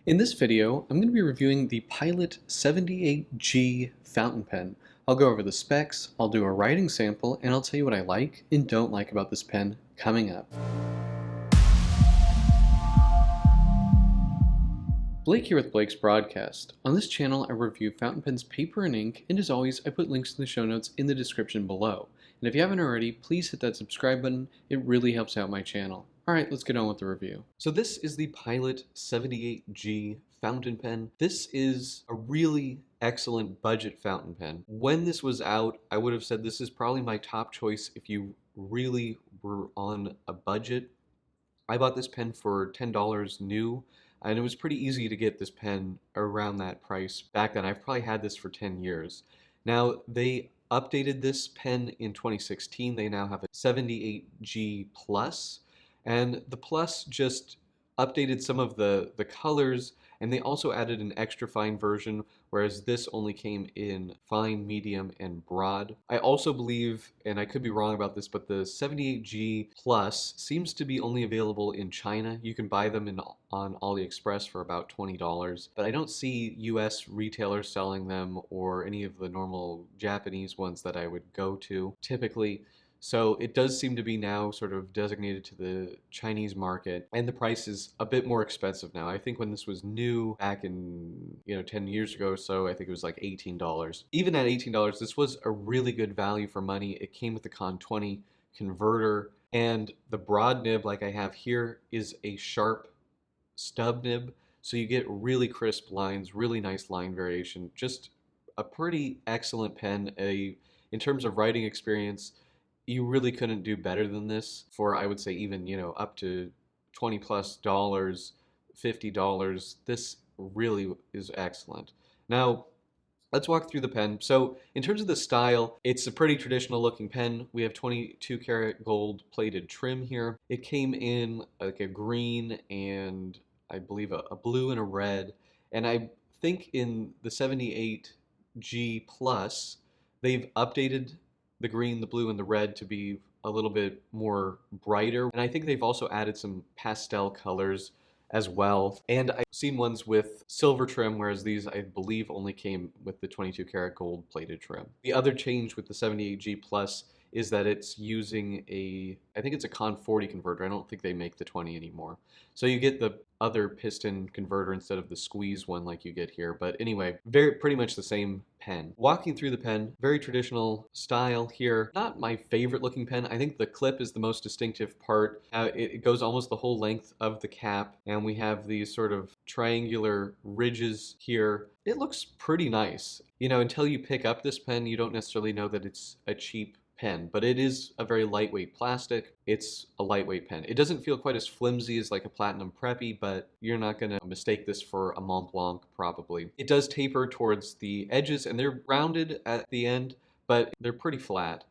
In this video, I'm going to be reviewing the Pilot 78G fountain pen. I'll go over the specs, I'll do a writing sample, and I'll tell you what I like and don't like about this pen coming up. Blake here with Blake's Broadcast. On this channel, I review fountain pens paper and ink, and as always, I put links to the show notes in the description below. And if you haven't already, please hit that subscribe button, it really helps out my channel. Alright, let's get on with the review. So this is the Pilot 78G fountain pen. This is a really excellent budget fountain pen. When this was out, I would have said this is probably my top choice if you really were on a budget. I bought this pen for $10 new, and it was pretty easy to get this pen around that price back then. I've probably had this for 10 years. Now, they updated this pen in 2016. They now have a 78G Plus. And the Plus just updated some of the colors, and they also added an extra fine version, whereas this only came in fine, medium, and broad. I also believe, and I could be wrong about this, but the 78G Plus seems to be only available in China. You can buy them on AliExpress for about $20, but I don't see US retailers selling them or any of the normal Japanese ones that I would go to typically. So it does seem to be now sort of designated to the Chinese market, and the price is a bit more expensive now. I think when this was new back in, 10 years ago or so, I think it was like $18. Even at $18, this was a really good value for money. It came with the Con 20 converter, and the broad nib like I have here is a sharp stub nib, so you get really crisp lines, really nice line variation. Just a pretty excellent pen. In terms of writing experience, you really couldn't do better than this for, I would say, even, up to $20 plus, $50. This really is excellent. Now, let's walk through the pen. So in terms of the style, it's a pretty traditional looking pen. We have 22 karat gold plated trim here. It came in like a green and I believe a blue and a red. And I think in the 78G Plus, they've updated the green, the blue, and the red to be a little bit more brighter. And I think they've also added some pastel colors as well. And I've seen ones with silver trim, whereas these, I believe, only came with the 22 karat gold plated trim. The other change with the 78G Plus is that it's using I think it's a Con 40 converter. I don't think they make the 20 anymore. So you get the other piston converter instead of the squeeze one like you get here. But anyway, pretty much the same pen. Walking through the pen, very traditional style here. Not my favorite looking pen. I think the clip is the most distinctive part. It goes almost the whole length of the cap, and we have these sort of triangular ridges here. It looks pretty nice. Until you pick up this pen, you don't necessarily know that it's a cheap pen, but it is a very lightweight plastic. It's a lightweight pen. It doesn't feel quite as flimsy as like a Platinum Preppy, but you're not going to mistake this for a Mont Blanc probably. It does taper towards the edges, and they're rounded at the end, but they're pretty flat.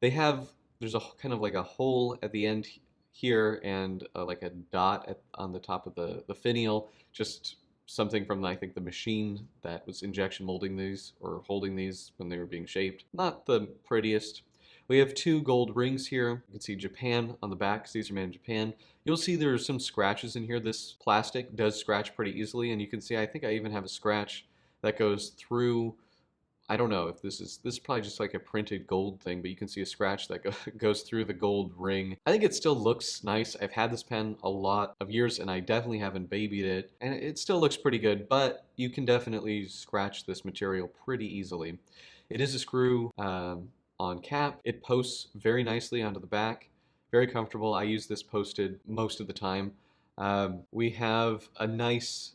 There's a kind of like a hole at the end here and like a dot on the top of the finial, just something from, I think, the machine that was injection molding these or holding these when they were being shaped. Not the prettiest. We have two gold rings here. You can see Japan on the back because these are made in Japan. You'll see there are some scratches in here. This plastic does scratch pretty easily, and you can see I think I even have a scratch that goes through. I don't know if this is probably just like a printed gold thing, but you can see a scratch that goes through the gold ring. I think it still looks nice. I've had this pen a lot of years, and I definitely haven't babied it, and it still looks pretty good, but you can definitely scratch this material pretty easily. It is a screw on cap. It posts very nicely onto the back. Very comfortable. I use this posted most of the time. We have a nice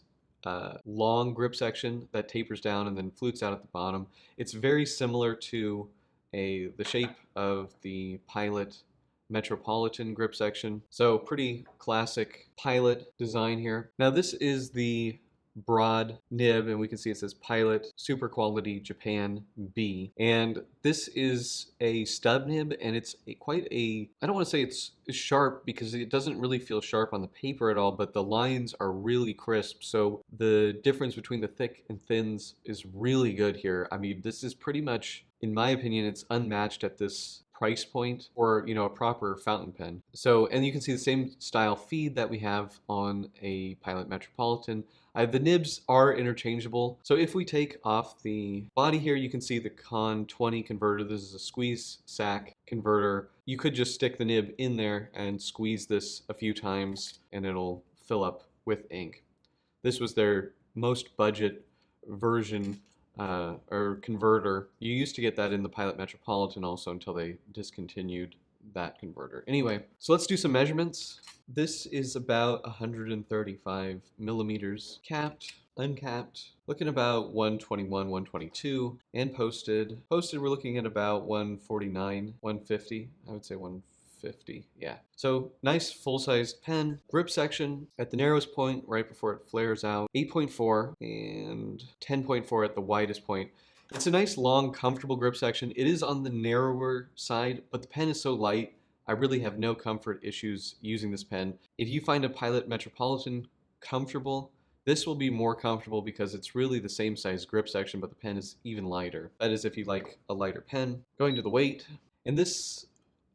long grip section that tapers down and then flutes out at the bottom. It's very similar to the shape of the Pilot Metropolitan grip section. So pretty classic Pilot design here. Now this is the broad nib, and we can see it says Pilot Super Quality Japan B, and this is a stub nib, and it's I don't want to say it's sharp because it doesn't really feel sharp on the paper at all, but the lines are really crisp, so the difference between the thick and thins is really good here. I mean, this is pretty much, in my opinion, it's unmatched at this price point or, a proper fountain pen. So, and you can see the same style feed that we have on a Pilot Metropolitan. The nibs are interchangeable. So if we take off the body here, you can see the Con 20 converter. This is a squeeze sack converter. You could just stick the nib in there and squeeze this a few times and it'll fill up with ink. This was their most budget version or converter. You used to get that in the Pilot Metropolitan also until they discontinued that converter. Anyway, so let's do some measurements. This is about 135 millimeters capped, uncapped, looking about 121, 122, and posted. Posted, we're looking at about 149, 150. I would say 150, yeah. So nice full-sized pen. Grip section at the narrowest point, right before it flares out, 8.4 and 10.4 at the widest point. It's a nice, long, comfortable grip section. It is on the narrower side, but the pen is so light, I really have no comfort issues using this pen. If you find a Pilot Metropolitan comfortable, this will be more comfortable because it's really the same size grip section, but the pen is even lighter. That is if you like a lighter pen. Going to the weight, and this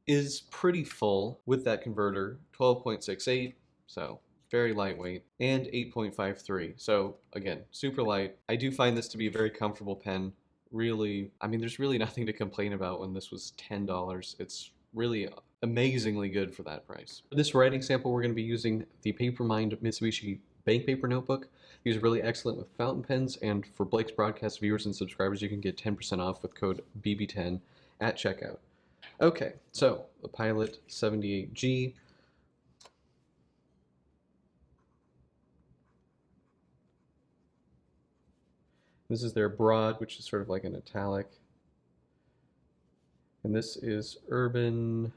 is pretty full with that converter, 12.68, so very lightweight, and 8.53. So again, super light. I do find this to be a very comfortable pen. Really, I mean, there's really nothing to complain about when this was $10. It's really amazingly good for that price. For this writing sample, we're going to be using the Papermind Mitsubishi Bank Paper Notebook. These are really excellent with fountain pens, and for Blake's Broadcast viewers and subscribers, you can get 10% off with code BB10 at checkout. Okay, so the Pilot 78G. This is their broad, which is sort of like an italic. And this is Urban.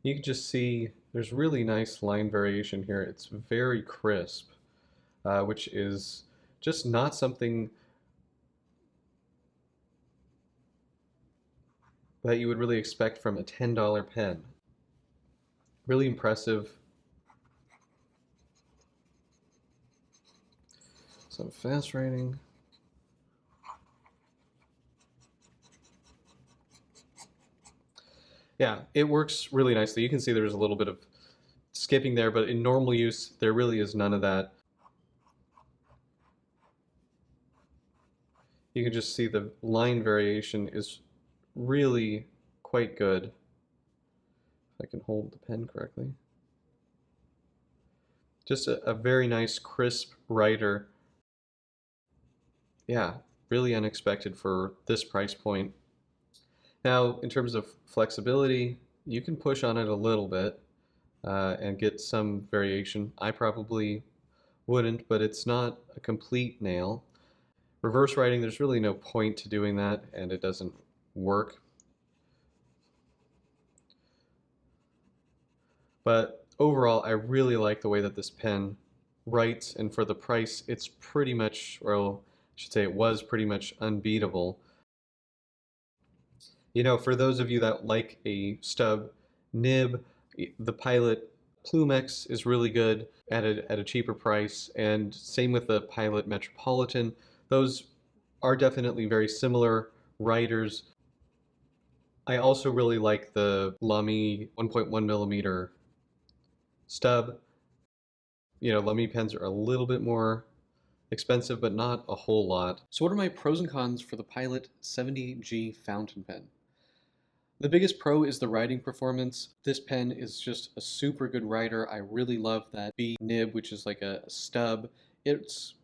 You can just see there's really nice line variation here. It's very crisp, which is just not something that you would really expect from a $10 pen. Really impressive. Some fast writing. Yeah, it works really nicely. You can see there's a little bit of skipping there, but in normal use, there really is none of that. You can just see the line variation is really quite good. If I can hold the pen correctly. Just a very nice, crisp writer. Yeah, really unexpected for this price point. Now, in terms of flexibility, you can push on it a little bit and get some variation. I probably wouldn't, but it's not a complete nail. Reverse writing, there's really no point to doing that, and it doesn't work. But overall, I really like the way that this pen writes, and for the price, it's pretty much, or I should say it was pretty much unbeatable. You know, for those of you that like a stub nib, the Pilot Plumex is really good at a cheaper price, and same with the Pilot Metropolitan. Those are definitely very similar writers. I also really like the Lamy 1.1 millimeter stub. You know, Lamy pens are a little bit more expensive, but not a whole lot. So what are my pros and cons for the Pilot 70G fountain pen? The biggest pro is the writing performance. This pen is just a super good writer. I really love that B nib, which is like a stub. It's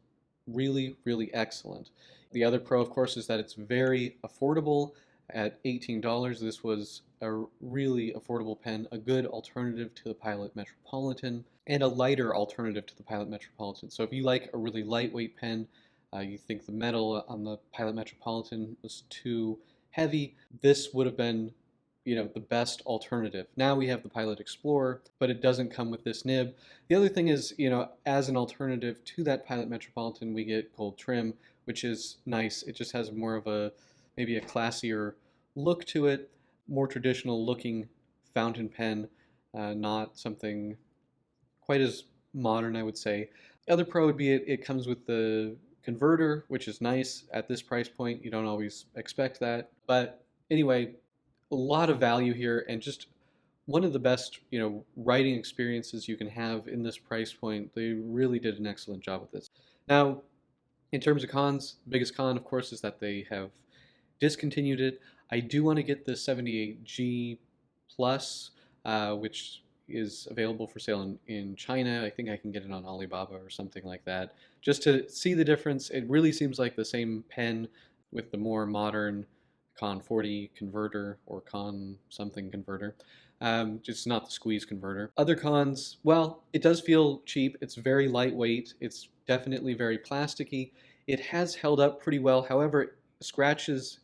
really, really excellent. The other pro, of course, is that it's very affordable. At $18, this was a really affordable pen, a good alternative to the Pilot Metropolitan, and a lighter alternative to the Pilot Metropolitan. So if you like a really lightweight pen, you think the metal on the Pilot Metropolitan was too heavy, this would have been, you know, the best alternative. Now we have the Pilot Explorer, but it doesn't come with this nib. The other thing is, you know, as an alternative to that Pilot Metropolitan, we get gold trim, which is nice. It just has more of a, maybe a classier look to it, more traditional looking fountain pen, not something quite as modern, I would say. The other pro would be it comes with the converter, which is nice at this price point. You don't always expect that. But anyway, a lot of value here and just one of the best, writing experiences you can have in this price point. They really did an excellent job with this. Now, in terms of cons, the biggest con, of course, is that they have discontinued it. I do want to get the 78G Plus, which is available for sale in China. I think I can get it on Alibaba or something like that. Just to see the difference, it really seems like the same pen with the more modern Con 40 converter or Con something converter. Just not the squeeze converter. Other cons, well, it does feel cheap. It's very lightweight. It's definitely very plasticky. It has held up pretty well. However, it scratches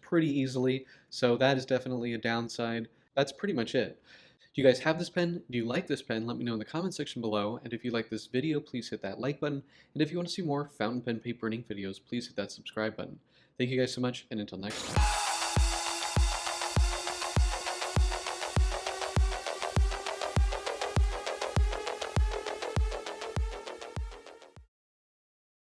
pretty easily, so that is definitely a downside. That's pretty much it. Do you guys have this pen? Do you like this pen? Let me know in the comment section below. And if you like this video, please hit that like button. And if you want to see more fountain pen paper printing videos, please hit that subscribe button. Thank you guys so much, and until next time.